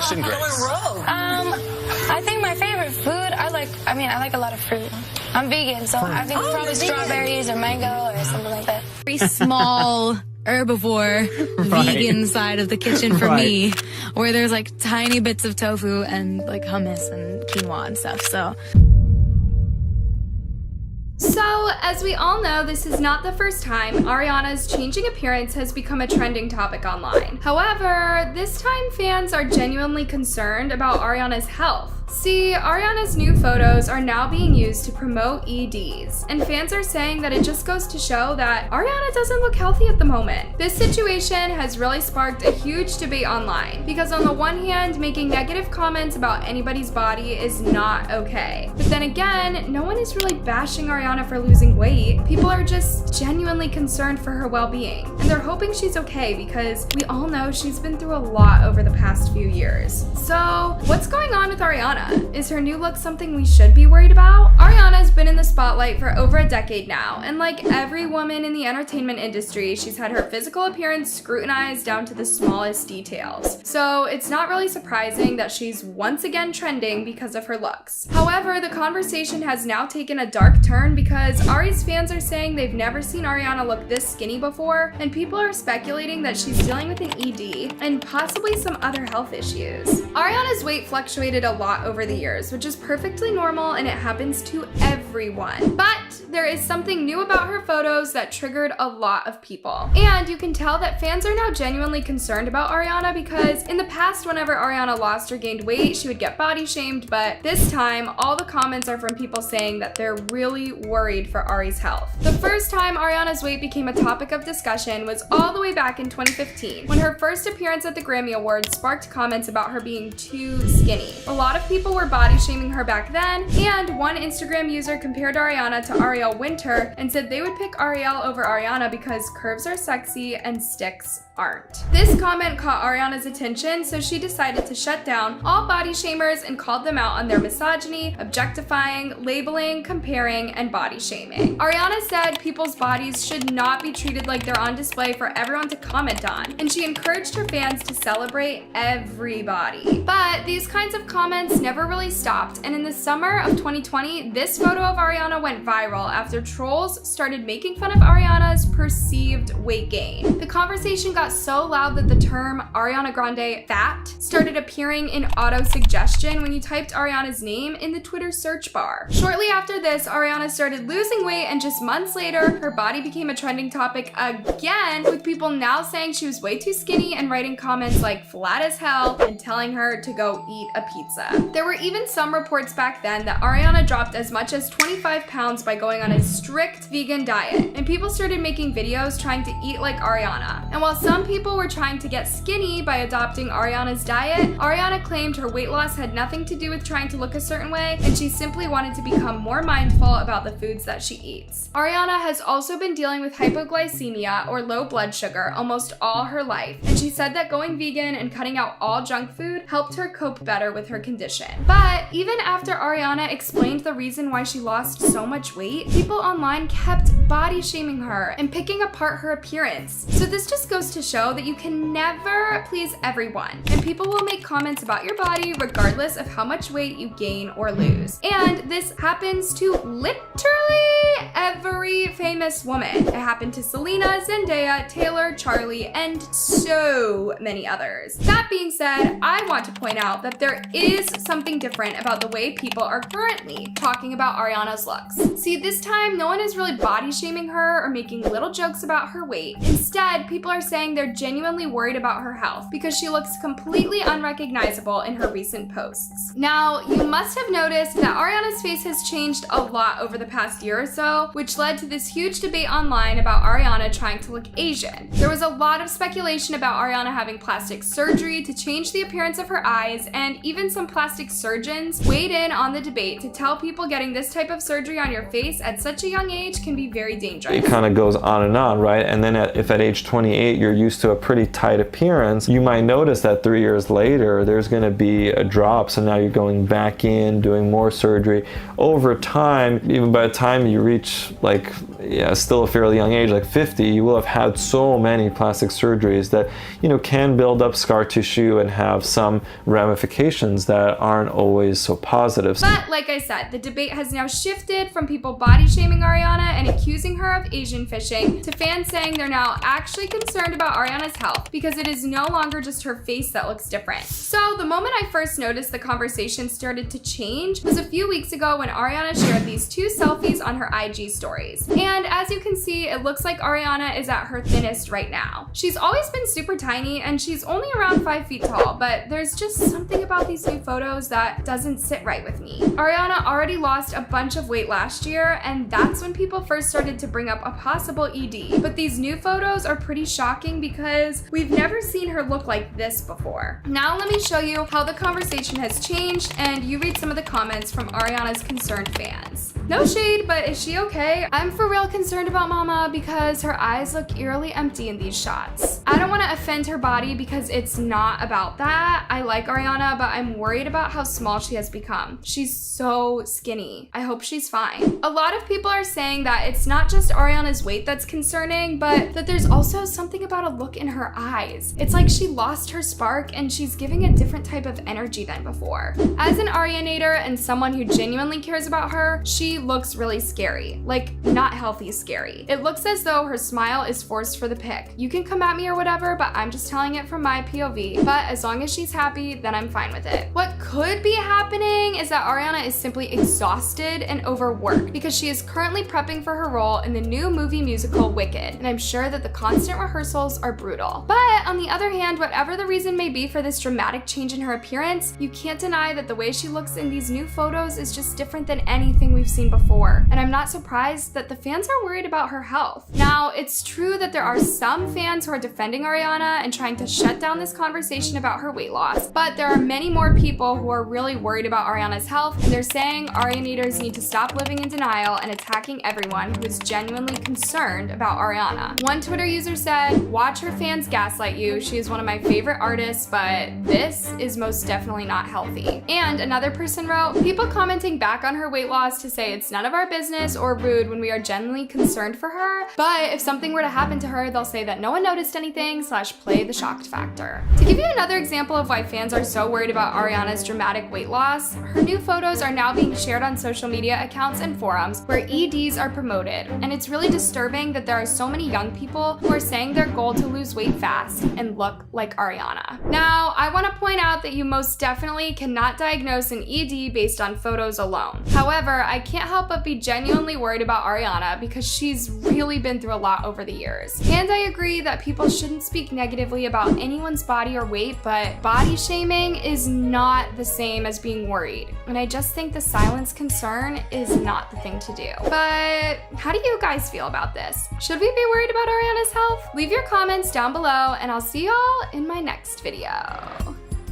Question, Grace. I think my favorite food, I like a lot of fruit. I'm vegan, so I think probably strawberries or mango or something like that. Very small herbivore vegan side of the kitchen for me, where there's like tiny bits of tofu and like hummus and quinoa and stuff. So, as we all know, this is not the first time Ariana's changing appearance has become a trending topic online. However, this time fans are genuinely concerned about Ariana's health. See, Ariana's new photos are now being used to promote EDs, and fans are saying that it just goes to show that Ariana doesn't look healthy at the moment. This situation has really sparked a huge debate online, because on the one hand, making negative comments about anybody's body is not okay. But then again, no one is really bashing Ariana for losing weight. People are just genuinely concerned for her well-being, and they're hoping she's okay because we all know she's been through a lot over the past few years. So, what's going on with Ariana? Is her new look something we should be worried about? Ariana's been in the spotlight for over a decade now, and like every woman in the entertainment industry, she's had her physical appearance scrutinized down to the smallest details. So it's not really surprising that she's once again trending because of her looks. However, the conversation has now taken a dark turn because Ari's fans are saying they've never seen Ariana look this skinny before, and people are speculating that she's dealing with an ED and possibly some other health issues. Ariana's weight fluctuated a lot over the years, which is perfectly normal and it happens to everyone. But there is something new about her photos that triggered a lot of people. And you can tell that fans are now genuinely concerned about Ariana because in the past, whenever Ariana lost or gained weight, she would get body shamed, but this time, all the comments are from people saying that they're really worried for Ari's health. The first time Ariana's weight became a topic of discussion was all the way back in 2015, when her first appearance at the Grammy Awards sparked comments about her being too skinny. A lot of people were body shaming her back then, and one Instagram user compared Ariana to Ariel Winter and said they would pick Ariel over Ariana because curves are sexy and sticks aren't. This comment caught Ariana's attention, so she decided to shut down all body shamers and called them out on their misogyny, objectifying, labeling, comparing, and body shaming. Ariana said people's bodies should not be treated like they're on display for everyone to comment on, and she encouraged her fans to celebrate everybody. But these kinds of comments never really stopped, and in the summer of 2020, this photo of Ariana went viral after trolls started making fun of Ariana's perceived weight gain. The conversation got so loud that the term Ariana Grande fat started appearing in auto-suggestion when you typed Ariana's name in the Twitter search bar. Shortly after this, Ariana started losing weight, and just months later, her body became a trending topic again, with people now saying she was way too skinny and writing comments like flat as hell and telling her to go eat a pizza. There were even some reports back then that Ariana dropped as much as 25 pounds by going on a strict vegan diet, and people started making videos trying to eat like Ariana. And while some people were trying to get skinny by adopting Ariana's diet, Ariana claimed her weight loss had nothing to do with trying to look a certain way, and she simply wanted to become more mindful about the foods that she eats. Ariana has also been dealing with hypoglycemia, or low blood sugar, almost all her life, and she said that going vegan and cutting out all junk food helped her cope better with her condition. But even after Ariana explained the reason why she lost so much weight, people online kept body shaming her and picking apart her appearance. So this just goes to show that you can never please everyone, and people will make comments about your body regardless of how much weight you gain or lose. And this happens to literally every famous woman. It happened to Selena, Zendaya, Taylor, Charlie, and so many others. That being said, I want to point out that there is something different about the way people are currently talking about Ariana's looks. See, this time, no one is really body shaming her or making little jokes about her weight. Instead, people are saying they're genuinely worried about her health because she looks completely unrecognizable in her recent posts. Now, you must have noticed that Ariana's face has changed a lot over the past year or so, which led to this huge debate online about Ariana trying to look Asian. There was a lot of speculation about Ariana having plastic surgery to change the appearance of her eyes, and even some plastic surgeons weighed in on the debate to tell people getting this type of surgery on your face at such a young age can be very dangerous. It kind of goes on and on, right? And then if at age 28 you're used to a pretty tight appearance, you might notice that 3 years later there's going to be a drop, so now you're going back in, doing more surgery. Over time, even by the time you reach reach like, yeah, still a fairly young age, like 50, you will have had so many plastic surgeries that, you know, can build up scar tissue and have some ramifications that aren't always so positive. But like I said, the debate has now shifted from people body shaming Ariana and accusing her of Asian fishing to fans saying they're now actually concerned about Ariana's health because it is no longer just her face that looks different. So the moment I first noticed the conversation started to change was a few weeks ago when Ariana shared these 2 selfies on her IG stories. And as you can see, it looks like Ariana is at her thinnest right now. She's always been super tiny and she's only around 5 feet tall, but there's just something about these new photos that doesn't sit right with me. Ariana already lost a bunch of weight last year, and that's when people first started to bring up a possible ED. But these new photos are pretty shocking because we've never seen her look like this before. Now let me show you how the conversation has changed, and you read some of the comments from Ariana's concerned fans. No shade, but is she okay? I'm for real concerned about Mama because her eyes look eerily empty in these shots. I don't want to offend her body because it's not about that. I like Ariana, but I'm worried about how small she has become. She's so skinny. I hope she's fine. A lot of people are saying that it's not just Ariana's weight that's concerning, but that there's also something about a look in her eyes. It's like she lost her spark and she's giving a different type of energy than before. As an Arianator and someone who genuinely cares about her, she looks really scary. Like, not healthy scary. It looks as though her smile is forced for the pic. You can come at me or whatever, but I'm just telling it from my POV. But as long as she's happy, then I'm fine with it. What could be happening is that Ariana is simply exhausted and overworked because she is currently prepping for her role in the new movie musical Wicked, and I'm sure that the constant rehearsals are brutal. But on the other hand, whatever the reason may be for this dramatic change in her appearance, you can't deny that the way she looks in these new photos is just different than anything we've seen before, and I'm not surprised that the fans are worried about her health. Now, it's true that there are some fans who are defending Ariana and trying to shut down this conversation about her weight loss, but there are many more people who are really worried about Ariana's health, and they're saying Arianators need to stop living in denial and attacking everyone who is genuinely concerned about Ariana. One Twitter user said, "Watch her fans gaslight you. She is one of my favorite artists, but this is most definitely not healthy." And another person wrote, "People commenting back on her weight loss to say it's none of our business or rude when we are genuinely concerned for her, but if something were to happen to her, they'll say that no one noticed anything / play the shocked factor." To give you another example of why fans are so worried about Ariana's dramatic weight loss, her new photos are now being shared on social media accounts and forums where EDs are promoted, and it's really disturbing that there are so many young people who are saying their goal to lose weight fast and look like Ariana. Now, I want to point out that you most definitely cannot diagnose an ED based on photos alone. However, I can't help but be genuinely worried about Ariana because she's really been through a lot over the years. And I agree that people shouldn't speak negatively about anyone's body or weight, but body shaming is not the same as being worried. And I just think the silence concern is not the thing to do. But how do you guys feel about this? Should we be worried about Ariana's health? Leave your comments down below and I'll see y'all in my next video.